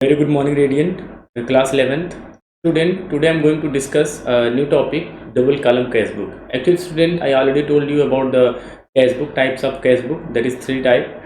Very good morning, Radiant. Class 11th. Student, today I'm going to discuss a new topic, double column cash book. Actually, student, I already told you about the cash book, types of cash book. That is three type.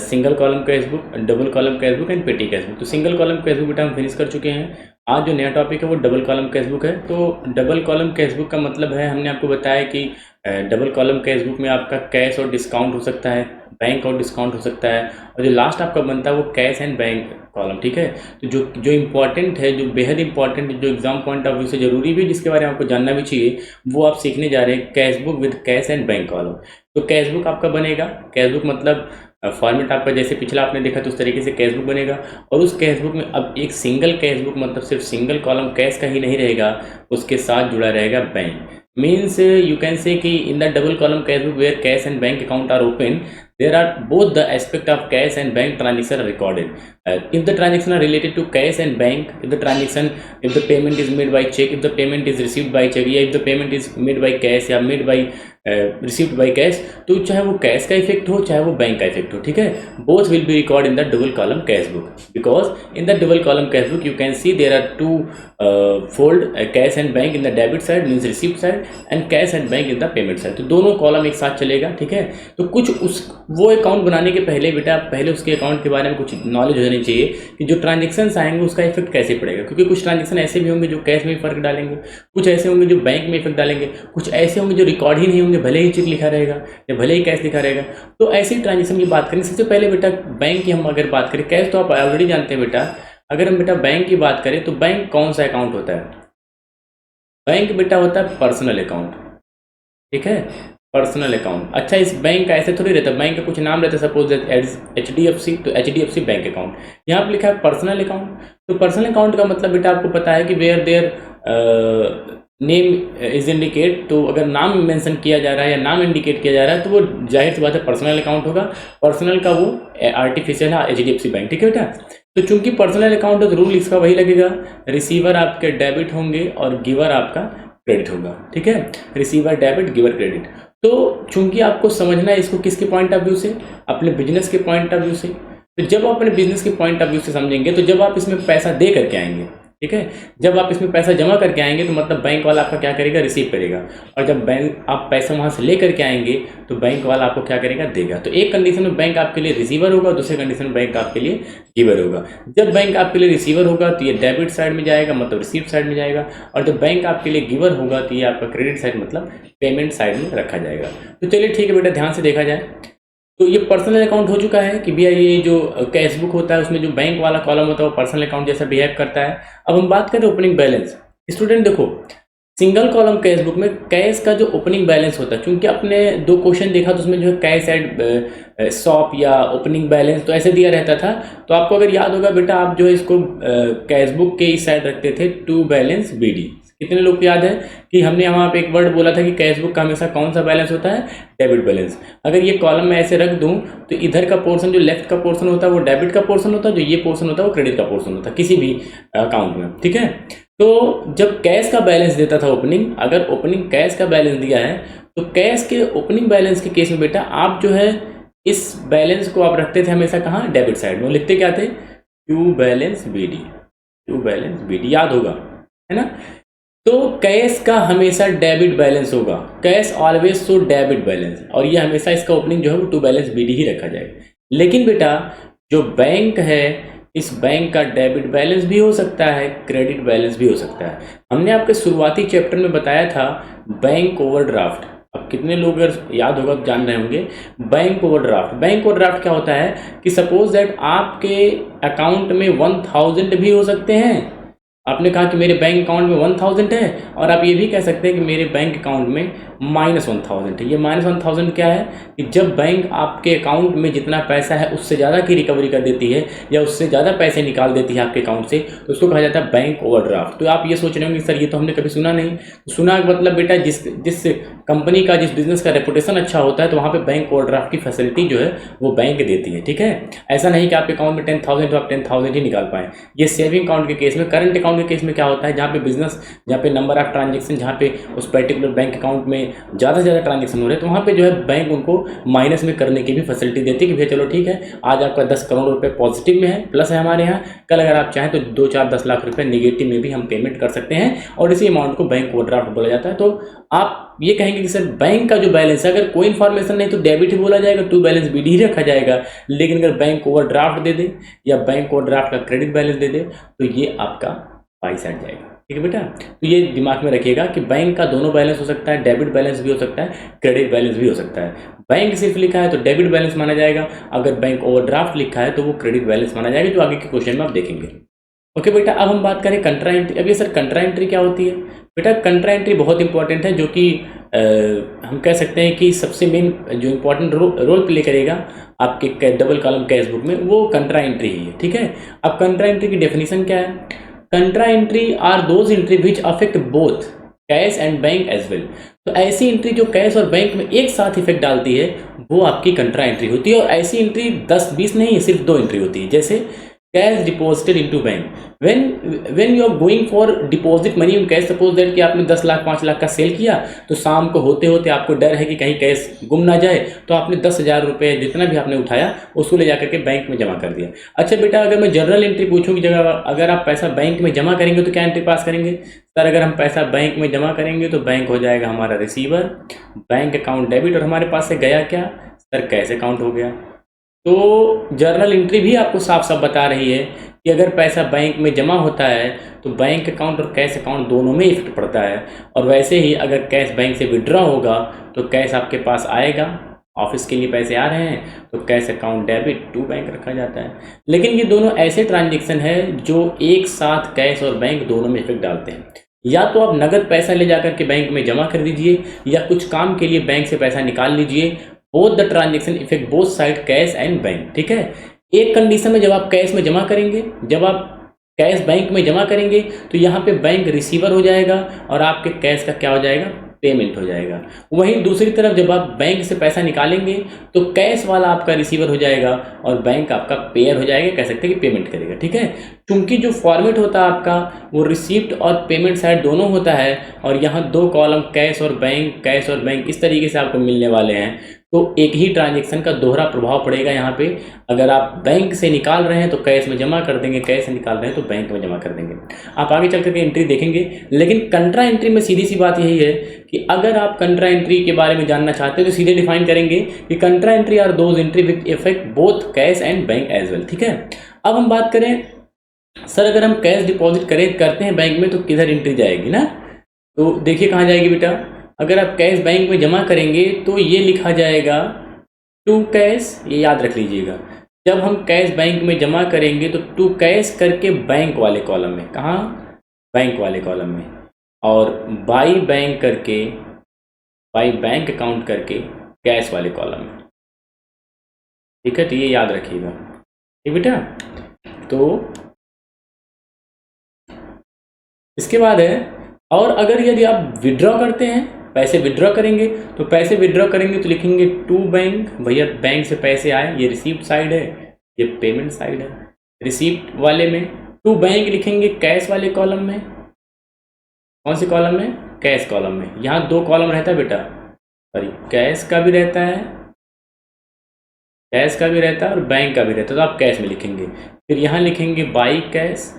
Single column cash book, double column cash book and पेटी cash book. तो single column cash book बेटा हम finish कर चुके हैं। आज जो नया टॉपिक है वो डबल कॉलम कैश बुक है। तो डबल कॉलम कैश बुक का मतलब है, हमने आपको बताया कि डबल कॉलम कैश बुक में आपका कैश और डिस्काउंट हो सकता है, बैंक और डिस्काउंट हो सकता है, और जो लास्ट आपका बनता है वो कैश एंड बैंक कॉलम। ठीक है। तो जो इम्पॉर्टेंट है, जो बेहद इंपॉर्टेंट, जो एग्जाम पॉइंट ऑफ व्यू से जरूरी भी, जिसके बारे में आपको जानना भी चाहिए, वो आप सीखने जा रहे हैं, cash book with cash and bank column. तो कैश बुक आपका बनेगा, कैश बुक मतलब फॉर्मेट आपका जैसे पिछला आपने देखा तो उस तरीके से कैश बुक बनेगा। और उस कैश बुक में अब एक सिंगल कैश बुक मतलब सिर्फ सिंगल कॉलम कैश का ही नहीं रहेगा, उसके साथ जुड़ा रहेगा bank. Means you can say कि in the double column cash book where cash and bank account are open, there are both the aspect of cash and bank transaction are recorded. If the transaction are related to cash and bank, if the payment is made by check, if the payment is received by check, या if the payment is made by cash या made by received by cash, तो चाहे वो cash का effect हो चाहे वो bank का इफेक्ट हो, ठीक है, both will be recorded in the double column cash book. Because in the double column cash book you can see there are two fold, cash and bank in the debit side means receipt side and cash and bank in the payment side. तो दोनों column एक साथ चलेगा, ठीक है। तो कुछ उस वो अकाउंट बनाने के पहले बेटा पहले उसके अकाउंट के बारे में कुछ नॉलेज होनी चाहिए कि जो ट्रांजेक्शन्स आएंगे उसका इफेक्ट कैसे पड़ेगा, क्योंकि कुछ ट्रांजेक्शन ऐसे भी होंगे जो कैश में फर्क डालेंगे, कुछ ऐसे होंगे जो बैंक में इफेक्ट डालेंगे, कुछ ऐसे होंगे जो रिकॉर्ड ही नहीं होंगे, भले ही चेक लिखा रहेगा या भले ही कैश लिखा रहेगा। तो ऐसी ट्रांजेक्शन की बात करें, सबसे पहले बेटा बैंक की हम अगर बात करें, कैश तो आप ऑलरेडी जानते हैं बेटा, अगर हम बेटा बैंक की बात करें तो बैंक कौन सा अकाउंट होता है? बैंक बेटा होता है पर्सनल अकाउंट, ठीक है, पर्सनल अकाउंट। अच्छा, इस बैंक का ऐसे थोड़ी रहता है, बैंक का कुछ नाम रहता है, सपोज HDFC, तो HDFC बैंक अकाउंट। यहाँ पर लिखा है पर्सनल अकाउंट। तो पर्सनल अकाउंट का मतलब बेटा आपको पता है कि where their name is indicate, तो अगर नाम मेंशन किया जा रहा है या नाम इंडिकेट किया जा रहा है तो वो जाहिर सी बात है पर्सनल अकाउंट होगा। पर्सनल का वो आर्टिफिशियल है HDFC बैंक, ठीक है बेटा। तो चूंकि पर्सनल अकाउंट है तो रूल इसका वही लगेगा, रिसीवर आपके डेबिट होंगे और गिवर आपका क्रेडिट होगा, ठीक है, रिसीवर डेबिट गिवर क्रेडिट। तो चूंकि आपको समझना है इसको किसके पॉइंट ऑफ व्यू से, अपने बिजनेस के पॉइंट ऑफ व्यू से। तो जब आप अपने बिजनेस के पॉइंट ऑफ व्यू से समझेंगे तो जब आप इसमें पैसा दे करके आएंगे, ठीक है, जब आप इसमें पैसा जमा करके आएंगे तो मतलब बैंक वाला आपका क्या करेगा, रिसीव करेगा। और जब बैंक आप पैसा वहां से ले करके आएंगे तो बैंक वाला आपको क्या करेगा, देगा। तो एक कंडीशन में बैंक आपके लिए रिसीवर होगा, दूसरे कंडीशन में बैंक आपके लिए गिवर होगा। जब बैंक आपके लिए रिसीवर होगा तो ये डेबिट साइड में जाएगा, मतलब रिसीव साइड में जाएगा, और जब बैंक आपके लिए गिवर होगा तो ये आपका क्रेडिट साइड मतलब पेमेंट साइड में रखा जाएगा। तो चलिए ठीक है बेटा, ध्यान से देखा जाए तो ये पर्सनल अकाउंट हो चुका है कि भैया ये जो कैश बुक होता है उसमें जो बैंक वाला कॉलम होता है वो पर्सनल अकाउंट जैसा बिहेव करता है। अब हम बात करें ओपनिंग बैलेंस। स्टूडेंट देखो, सिंगल कॉलम कैश बुक में कैश का जो ओपनिंग बैलेंस होता है, क्योंकि अपने दो क्वेश्चन देखा तो उसमें जो है कैश एट शॉप या ओपनिंग बैलेंस तो ऐसे दिया रहता था। तो आपको अगर याद होगा बेटा, आप जो है इसको कैश बुक के इस साइड रखते थे टू बैलेंस BD। कितने लोग को याद है कि हमने यहाँ पे एक वर्ड बोला था कि कैश बुक का हमेशा कौन सा बैलेंस होता है, डेबिट बैलेंस। अगर ये कॉलम में ऐसे रख दूं तो इधर का पोर्शन जो लेफ्ट का पोर्शन होता है वो डेबिट का पोर्शन होता है, जो ये पोर्शन होता है वो क्रेडिट का पोर्शन होता है किसी भी अकाउंट में, ठीक है। तो जब कैश का बैलेंस देता था ओपनिंग, अगर ओपनिंग कैश का बैलेंस दिया है तो कैश के ओपनिंग बैलेंस के केस में बेटा आप जो है इस बैलेंस को आप रखते थे हमेशा कहाँ, डेबिट साइड में। लिखते क्या थे, टू बैलेंस BD, याद होगा, है ना। तो कैश का हमेशा डेबिट बैलेंस होगा, cash always show debit balance, और ये हमेशा इसका ओपनिंग जो है वो टू बैलेंस BD ही रखा जाएगा। लेकिन बेटा जो बैंक है, इस बैंक का डेबिट बैलेंस भी हो सकता है, क्रेडिट बैलेंस भी हो सकता है। हमने आपके शुरुआती चैप्टर में बताया था बैंक ओवरड्राफ्ट। अब कितने लोग अगर याद होगा तो जान रहे होंगे बैंक ओवरड्राफ्ट। बैंक ओवरड्राफ्ट क्या होता है कि सपोज दैट आपके अकाउंट में 1000 भी हो सकते हैं। आपने कहा कि मेरे बैंक अकाउंट में 1000 है, और आप ये भी कह सकते हैं कि मेरे बैंक अकाउंट में -1000 है। ये -1000 क्या है कि जब बैंक आपके अकाउंट में जितना पैसा है उससे ज़्यादा की रिकवरी कर देती है या उससे ज़्यादा पैसे निकाल देती है आपके अकाउंट से, तो उसको कहा जाता है बैंक ओवरड्राफ्ट। तो आप ये सोच रहे होंगे सर ये तो हमने कभी सुना नहीं। तो सुना मतलब बेटा जिस कंपनी का, जिस बिजनेस का रेपुटेशन अच्छा होता है तो वहाँ पर बैंक ओवरड्राफ्ट की फैसिलिटी जो है वो बैंक देती है, ठीक है। ऐसा नहीं कि आपके अकाउंट में 10,000 तो आप 10,000 ही निकाल पाएँ। ये सेविंग अकाउंट के केस में, करंट अकाउंट के केस में क्या होता है, जहाँ पे बिजनेस, जहाँ पे नंबर ऑफ ट्रांजेक्शन, जहाँ पे उस पर्टिकुलर बैंक अकाउंट में ज़्यादा से ज़्यादा ट्रांजेक्शन हो रहे हैं, तो वहाँ पे जो है बैंक उनको माइनस में करने की भी फैसिलिटी देती है कि भैया चलो ठीक है, आज आपका 10 करोड़ रुपए पॉजिटिव में है, प्लस है हमारे यहाँ, कल अगर आप चाहें तो 2, 4, 10 लाख रुपए नेगेटिव में भी हम पेमेंट कर सकते हैं, और इसी अमाउंट को बैंक ओवरड्राफ्ट बोला जाता है। तो आप ये कहेंगे कि सर बैंक का जो बैलेंस है, अगर कोई इन्फॉर्मेशन नहीं तो डेबिट ही बोला जाएगा, टू बैलेंस बीडी ही रखा जाएगा, लेकिन अगर बैंक ओवरड्राफ्ट दे दे या बैंक ओवरड्राफ्ट का क्रेडिट बैलेंस दे दे तो ये आपका बाई साइड जाएगा। ठीक है बेटा, तो ये दिमाग में रखिएगा कि बैंक का दोनों बैलेंस हो सकता है, डेबिट बैलेंस भी हो सकता है, क्रेडिट बैलेंस भी हो सकता है। बैंक सिर्फ लिखा है तो डेबिट बैलेंस माना जाएगा, अगर बैंक ओवरड्राफ्ट लिखा है तो वो क्रेडिट बैलेंस माना जाएगा, जो आगे के क्वेश्चन में आप देखेंगे। ओके बेटा, अब हम बात करें कंट्रा एंट्री। अब ये सर कंट्रा एंट्री क्या होती है? बेटा कंट्रा एंट्री बहुत इंपॉर्टेंट है, जो कि हम कह सकते हैं कि सबसे मेन जो इंपॉर्टेंट रोल प्ले करेगा आपके डबल कॉलम कैश बुक में, वो कंट्रा एंट्री ही है। ठीक है, अब कंट्रा एंट्री की डेफिनेशन क्या है? Contra entry are those entry which affect both cash and bank as well. तो ऐसी एंट्री जो कैश और बैंक में एक साथ इफेक्ट डालती है वो आपकी कंट्रा एंट्री होती है, और ऐसी एंट्री 10-20 नहीं है, सिर्फ 2 एंट्री होती है। जैसे cash deposited into bank, when you are going for deposit money in cash, suppose that कि आपने 10 लाख 5 लाख का सेल किया, तो शाम को होते होते आपको डर है कि कहीं कैश गुम ना जाए, तो आपने 10,000 रुपये जितना भी आपने उठाया उसको ले जाकर के बैंक में जमा कर दिया। अच्छा बेटा, अगर मैं जनरल एंट्री पूछूँ कि जगह अगर आप पैसा बैंक में जमा करेंगे तो क्या एंट्री पास करेंगे? सर अगर हम पैसा बैंक में जमा करेंगे तो बैंक हो जाएगा हमारा रिसीवर, बैंक अकाउंट डेबिट, और हमारे पास से गया क्या? सर कैश अकाउंट हो गया। तो जर्नल एंट्री भी आपको साफ साफ बता रही है कि अगर पैसा बैंक में जमा होता है तो बैंक अकाउंट और कैश अकाउंट दोनों में इफेक्ट पड़ता है, और वैसे ही अगर कैश बैंक से विड्रॉ होगा तो कैश आपके पास आएगा, ऑफिस के लिए पैसे आ रहे हैं तो cash account debit to bank रखा जाता है। लेकिन ये दोनों ऐसे ट्रांजेक्शन है जो एक साथ कैश और बैंक दोनों में इफेक्ट डालते हैं। या तो आप नगद पैसा ले जाकर के बैंक में जमा कर दीजिए, या कुछ काम के लिए बैंक से पैसा निकाल लीजिए। Both the transaction effect both side cash and bank. ठीक है, एक कंडीशन में जब आप कैश में जमा करेंगे, जब आप कैश बैंक में जमा करेंगे तो यहाँ पे बैंक रिसीवर हो जाएगा और आपके कैश का क्या हो जाएगा? पेमेंट हो जाएगा। वहीं दूसरी तरफ जब आप बैंक से पैसा निकालेंगे तो कैश वाला आपका रिसीवर हो जाएगा और बैंक आपका पेयर हो जाएगा, कह सकते हैं कि पेमेंट करेगा। ठीक है, क्योंकि जो फॉर्मेट होता है आपका वो रिसीप्ट और पेमेंट साइड दोनों होता है, और यहाँ 2 कॉलम कैश और बैंक इस तरीके से आपको मिलने वाले हैं, तो एक ही ट्रांजेक्शन का दोहरा प्रभाव पड़ेगा यहाँ पे। अगर आप बैंक से निकाल रहे हैं तो कैश में जमा कर देंगे, कैश से निकाल रहे हैं तो बैंक में जमा कर देंगे। आप आगे चल करके एंट्री देखेंगे, लेकिन कंट्रा एंट्री में सीधी सी बात यही है कि अगर आप कंट्रा एंट्री के बारे में जानना चाहते हैं तो सीधे डिफाइन करेंगे कि contra entry are those entry which effect both cash and bank as well. ठीक है, अब हम बात करें सर अगर हम कैश डिपॉजिट करते हैं बैंक में तो किधर एंट्री जाएगी ना, तो देखिए कहाँ जाएगी बेटा। अगर आप कैश बैंक में जमा करेंगे तो ये लिखा जाएगा टू कैश, ये याद रख लीजिएगा। जब हम कैश बैंक में जमा करेंगे तो टू कैश करके बैंक वाले कॉलम में, कहाँ? बैंक वाले कॉलम में, और बाई बैंक करके, बाई बैंक अकाउंट करके कैश वाले कॉलम में। ठीक है, तो ये याद रखिएगा। ठीक बेटा, तो इसके बाद है, और अगर यदि आप विड्रॉ करते हैं, पैसे विड्रॉ करेंगे तो पैसे विड्रॉ करेंगे तो लिखेंगे टू बैंक। भैया बैंक से पैसे आए, ये रिसीप्ट साइड है, ये पेमेंट साइड है। रिसीप्ट वाले में टू बैंक लिखेंगे कैश वाले कॉलम में। कौन से कॉलम में? कैश कॉलम में। यहाँ 2 कॉलम रहता है बेटा, सॉरी कैश का भी रहता है, कैश का भी रहता है और बैंक का भी रहता है, तो आप कैश में लिखेंगे। फिर यहाँ लिखेंगे बाई कैश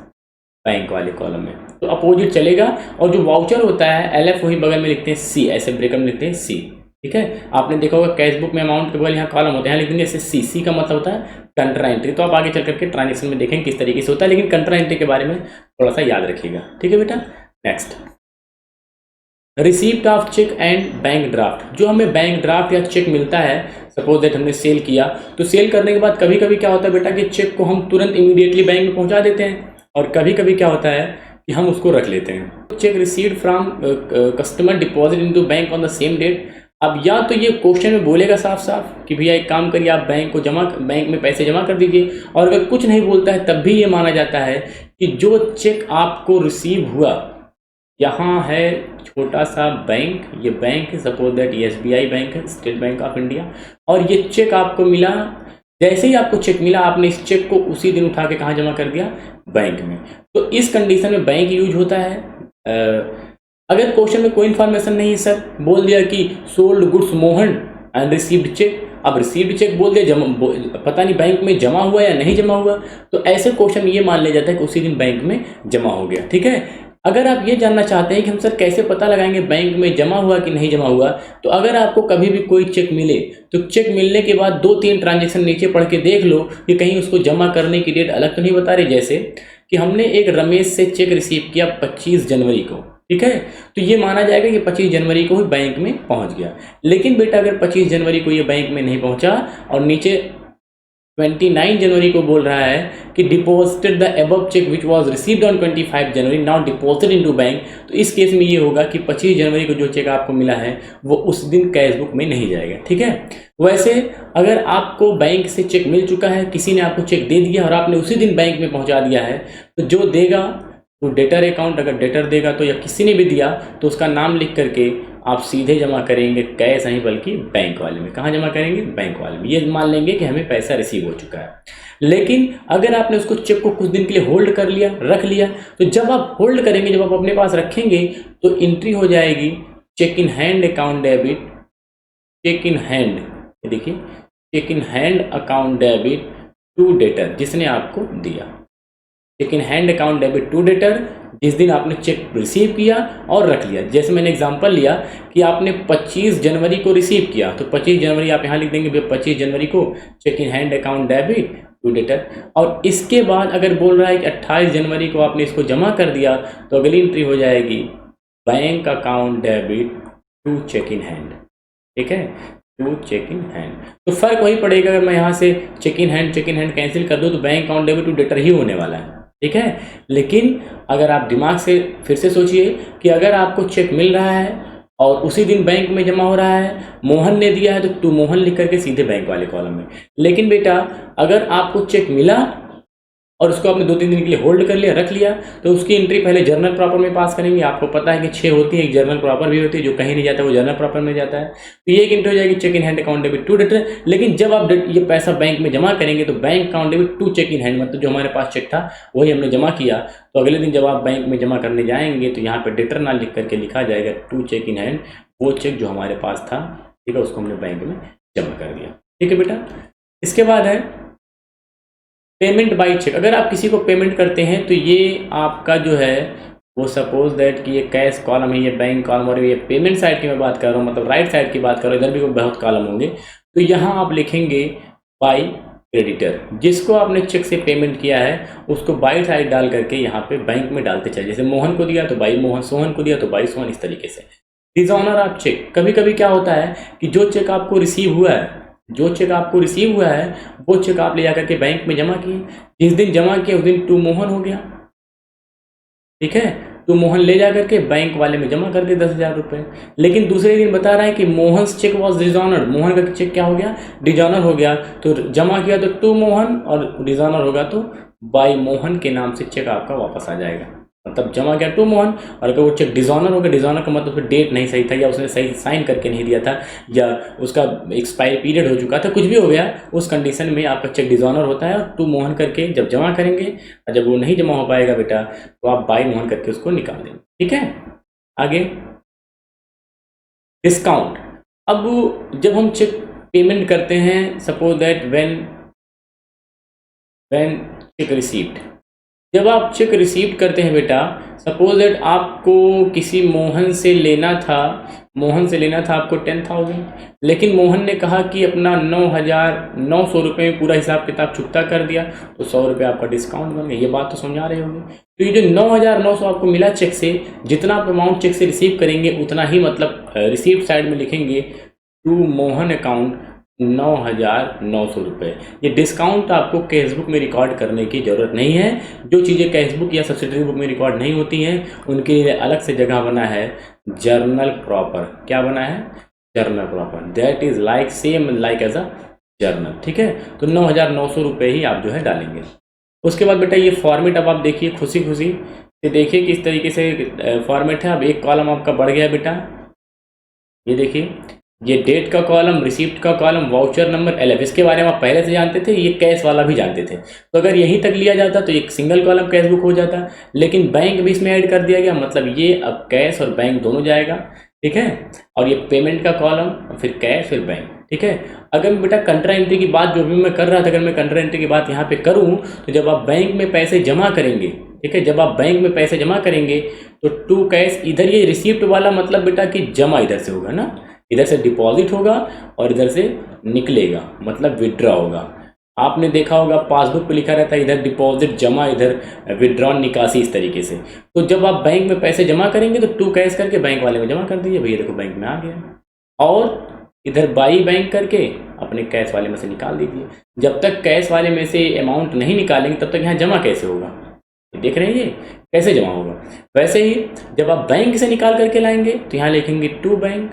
बैंक वाले कॉलम में, तो अपोजिट चलेगा। और जो वाउचर होता है LF वही बगल में लिखते हैं C, ऐसे ब्रेकअप में लिखते हैं C। ठीक है, आपने देखा होगा कैश बुक में अमाउंट के बगल यहाँ कॉलम होते हैं, यहाँ लिख देंगे ऐसे C का मतलब होता है कंट्रा एंट्री। तो आप आगे चल करके ट्रांजेक्शन में देखेंगे किस तरीके से होता है, लेकिन कंट्रा एंट्री के बारे में थोड़ा सा याद रखिएगा। ठीक है बेटा, next receipt of cheque and bank draft. जो हमें बैंक ड्राफ्ट या चेक मिलता है, सपोज दैट हमने सेल किया, तो सेल करने के बाद कभी कभी क्या होता है बेटा कि चेक को हम तुरंत इमीडिएटली बैंक में पहुंचा देते हैं, और कभी कभी क्या होता है कि हम उसको रख लेते हैं। Cheque received from customer deposit into bank on the same date. अब या तो ये क्वेश्चन में बोलेगा साफ साफ कि भैया एक काम करिए, आप बैंक में पैसे जमा कर दीजिए, और अगर कुछ नहीं बोलता है तब भी ये माना जाता है कि जो चेक आपको रिसीव हुआ, यहाँ है छोटा सा बैंक, ये बैंक है, सपोज दैट SBI बैंक है, स्टेट बैंक ऑफ इंडिया, और ये चेक आपको मिला जैसे ही आपको चेक मिला, आपने इस चेक को उसी दिन उठा के कहाँ जमा कर दिया, बैंक में। तो इस कंडीशन में बैंक यूज होता है। अगर क्वेश्चन में कोई इन्फॉर्मेशन नहीं है सर, बोल दिया कि sold goods Mohan and received cheque, अब रिसीव्ड चेक बोल दिया, पता नहीं बैंक में जमा हुआ या नहीं जमा हुआ, तो ऐसे क्वेश्चन ये मान लिया जाता है कि उसी दिन बैंक में जमा हो गया। ठीक है। अगर आप ये जानना चाहते हैं कि हम सर कैसे पता लगाएंगे बैंक में जमा हुआ कि नहीं जमा हुआ, तो अगर आपको कभी भी कोई चेक मिले तो चेक मिलने के बाद 2-3 ट्रांजेक्शन नीचे पढ़ के देख लो कि कहीं उसको जमा करने की डेट अलग तो नहीं बता रही। जैसे कि हमने एक रमेश से चेक रिसीव किया 25 जनवरी को, ठीक है, तो ये माना जाएगा कि 25 जनवरी को ही बैंक में पहुंच गया। लेकिन बेटा अगर 25 जनवरी को ये बैंक में नहीं पहुंचा और नीचे 29 जनवरी को बोल रहा है कि deposited the above cheque which was received on 25 January now deposited into bank, तो इस केस में ये होगा कि 25 जनवरी को जो चेक आपको मिला है वो उस दिन कैश बुक में नहीं जाएगा। ठीक है। वैसे अगर आपको बैंक से चेक मिल चुका है, किसी ने आपको चेक दे दिया और आपने उसी दिन बैंक में पहुंचा दिया है, तो जो देगा तो डेटर अकाउंट, अगर डेटर देगा तो, या किसी ने भी दिया तो उसका नाम लिख करके आप सीधे जमा करेंगे, कैश नहीं बल्कि बैंक वाले में। कहाँ जमा करेंगे, बैंक वाले में। ये मान लेंगे कि हमें पैसा रिसीव हो चुका है। लेकिन अगर आपने उसको चेक को कुछ दिन के लिए होल्ड कर लिया, रख लिया, तो जब आप होल्ड करेंगे, जब आप अपने पास रखेंगे, तो एंट्री हो जाएगी cheque in hand account debit, cheque in hand, देखिए cheque in hand account debit to debtor, जिसने आपको दिया। Cheque in hand account debit to debtor, जिस दिन आपने चेक रिसीव किया और रख लिया। जैसे मैंने एग्जांपल लिया कि आपने 25 जनवरी को रिसीव किया, तो 25 जनवरी आप यहाँ लिख देंगे 25 जनवरी को cheque in hand account debit to debtor. और इसके बाद अगर बोल रहा है कि 28 जनवरी को आपने इसको जमा कर दिया, तो अगली एंट्री हो जाएगी bank account debit to cheque in hand. ठीक है, टू चेक इन हैंड। तो फर्क वही पड़ेगा, अगर मैं यहाँ से चेक इन हैंड कैंसिल कर दूँ तो bank account debit to debtor ही होने वाला है। ठीक है। लेकिन अगर आप दिमाग से फिर से सोचिए कि अगर आपको चेक मिल रहा है और उसी दिन बैंक में जमा हो रहा है, मोहन ने दिया है, तो टू मोहन लिख करके सीधे बैंक वाले कॉलम में। लेकिन बेटा अगर आपको चेक मिला और उसको आपने 2-3 दिन के लिए होल्ड कर लिया, रख लिया, तो उसकी एंट्री पहले जर्नल प्रॉपर में पास करेंगे। आपको पता है कि 6 होती है, एक जर्नल प्रॉपर भी होती है, जो कहीं नहीं जाता वो जर्नल प्रॉपर में जाता है। तो ये एक एंट्री हो जाएगी cheque in hand account debit to debtor. लेकिन जब आप ये पैसा बैंक में जमा करेंगे तो bank account debit to cheque in hand, मतलब जो हमारे पास चेक था वही हमने जमा किया, तो अगले दिन जब आप बैंक में जमा करने जाएंगे तो यहाँ पर डेटर ना लिख करके लिखा जाएगा टू चेक इन हैंड, वो चेक जो हमारे पास था, ठीक है, उसको हमने बैंक में जमा कर दिया। ठीक है बेटा। इसके बाद है पेमेंट बाय चेक। अगर आप किसी को पेमेंट करते हैं तो ये आपका जो है वो सपोज दैट कि ये कैश कॉलम है, ये बैंक कॉलम, और ये पेमेंट साइड की मैं बात कर रहा हूँ, मतलब राइट साइड की बात कर रहा हूँ, इधर भी बहुत कॉलम होंगे। तो यहाँ आप लिखेंगे बाय क्रेडिटर, जिसको आपने चेक से पेमेंट किया है उसको बाई साइड डाल करके यहाँ पे बैंक में डालते चलिए। जैसे मोहन को दिया तो बाई मोहन, सोहन को दिया तो बाई सोहन, इस तरीके से। डिजॉनर आप चेक, कभी कभी क्या होता है कि जो चेक आपको रिसीव हुआ है, जो चेक आपको रिसीव हुआ है वो चेक आप ले जाकर के बैंक में जमा किए, जिस दिन जमा किया उस दिन टू मोहन हो गया। ठीक है, टू मोहन ले जाकर के बैंक वाले में जमा कर दे 10,000 रुपये। लेकिन दूसरे दिन बता रहा है कि Mohan cheque was dishonoured, Mohan का चेक क्या हो गया, डिजॉनर हो गया। तो जमा किया तो टू मोहन और डिजॉनर होगा तो बाई मोहन के नाम से चेक आपका वापस आ जाएगा। मतलब जमा किया टू मोहन, और अगर वो चेक डिजॉनर हो गया, डिजॉनर का मतलब फिर डेट नहीं सही था, या उसने सही साइन करके नहीं दिया था, या उसका एक्सपायरी पीरियड हो चुका था, कुछ भी हो गया, उस कंडीशन में आपका चेक डिजॉनर होता है। और टू मोहन करके जब जमा करेंगे, और जब वो नहीं जमा हो पाएगा बेटा तो आप बाई मोहन करके उसको निकाल देंगे। ठीक है। आगे डिस्काउंट। अब जब हम चेक पेमेंट करते हैं, suppose that when check received, जब आप चेक रिसीव करते हैं बेटा, सपोज दैट आपको किसी मोहन से लेना था आपको 10,000, लेकिन मोहन ने कहा कि अपना 9,900 रुपये में पूरा हिसाब किताब चुकता कर दिया, तो 100 रुपये आपका डिस्काउंट बन गया। ये बात तो समझा रहे होंगे। तो ये जो 9,900 आपको मिला चेक से, जितना आप अमाउंट चेक से रिसीव करेंगे उतना ही, मतलब रिसीव साइड में लिखेंगे टू मोहन अकाउंट 9,900 रुपये। ये डिस्काउंट आपको कैश बुक में रिकॉर्ड करने की ज़रूरत नहीं है। जो चीज़ें कैश बुक या सब्सिडरी बुक में रिकॉर्ड नहीं होती हैं उनके लिए अलग से जगह बना है जर्नल प्रॉपर। क्या बना है, journal proper, that is like same like as a journal. ठीक है, तो 9,900 रुपये ही आप जो है डालेंगे। उसके बाद बेटा ये फॉर्मेट अब आप देखिए, खुशी खुशी से देखिए किस तरीके से फॉर्मेट है। अब एक कॉलम आपका बढ़ गया बेटा, ये देखिए ये डेट का कॉलम, रिसिप्ट का कॉलम, वाउचर नंबर, LF, इसके बारे में आप पहले से जानते थे, ये कैश वाला भी जानते थे। तो अगर यहीं तक लिया जाता तो एक सिंगल कॉलम कैश बुक हो जाता, लेकिन बैंक भी इसमें ऐड कर दिया गया, मतलब ये अब कैश और बैंक दोनों जाएगा, ठीक है। और ये पेमेंट का कॉलम, फिर कैश, फिर बैंक, ठीक है। अगर बेटा कंट्रा एंट्री की बात जो भी मैं कर रहा था, अगर मैं कंट्रा एंट्री की बात यहाँ पे करूँ, तो जब आप बैंक में पैसे जमा करेंगे, ठीक है, जब आप बैंक में पैसे जमा करेंगे तो टू कैश, इधर ये रिसिप्ट वाला मतलब बेटा कि जमा इधर से होगा ना, इधर से डिपॉजिट होगा और इधर से निकलेगा, मतलब विड्रॉ होगा। आपने देखा होगा पासबुक पे लिखा रहता है इधर डिपॉजिट जमा, इधर विड्रॉ निकासी, इस तरीके से। तो जब आप बैंक में पैसे जमा करेंगे तो टू कैश करके बैंक वाले में जमा कर दीजिए, भैया देखो बैंक में आ गया, और इधर बाई बैंक करके अपने कैश वाले में से निकाल दीजिए। जब तक कैश वाले में से अमाउंट नहीं निकालेंगे तब तक यहाँ जमा कैसे होगा, देख रहे हैं ये कैसे जमा होगा। वैसे ही जब आप बैंक से निकाल करके लाएंगे तो यहाँ लिखेंगे टू बैंक,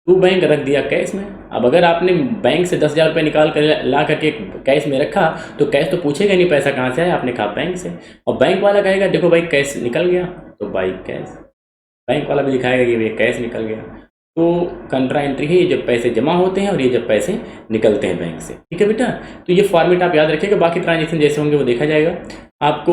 टू बैंक रख दिया कैश में। अब अगर आपने बैंक से 10,000 रुपये निकाल कर ला करके कैश में रखा तो कैश तो पूछेगा नहीं पैसा कहाँ से आया, आपने कहा बैंक से, और बैंक वाला कहेगा देखो भाई कैश निकल गया, तो बाई कैश, बैंक वाला भी दिखाएगा कि ये कैश निकल गया। तो कंट्रा एंट्री है ये जब पैसे जमा होते हैं और ये जब पैसे निकलते हैं बैंक से, ठीक है बेटा। तो ये फॉर्मेट आप याद रखिएगा, बाकी ट्रांजेक्शन जैसे होंगे वो देखा जाएगा। आपको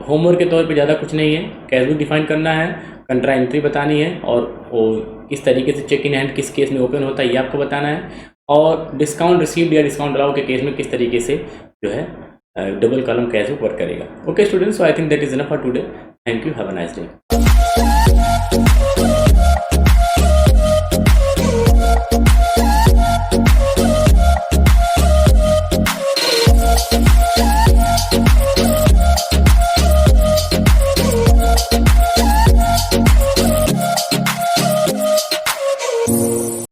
होमवर्क के तौर पे ज़्यादा कुछ नहीं है, कैश बुक डिफाइन करना है, कंट्रा एंट्री बतानी है, और वो किस तरीके से चेक इन हैंड किस केस में ओपन होता है ये आपको बताना है, और डिस्काउंट रिसीव्ड या डिस्काउंट अलाउ के केस में किस तरीके से जो है double column cash book work करेगा। Okay students, so I think that is enough for today. Thank you, have a nice day.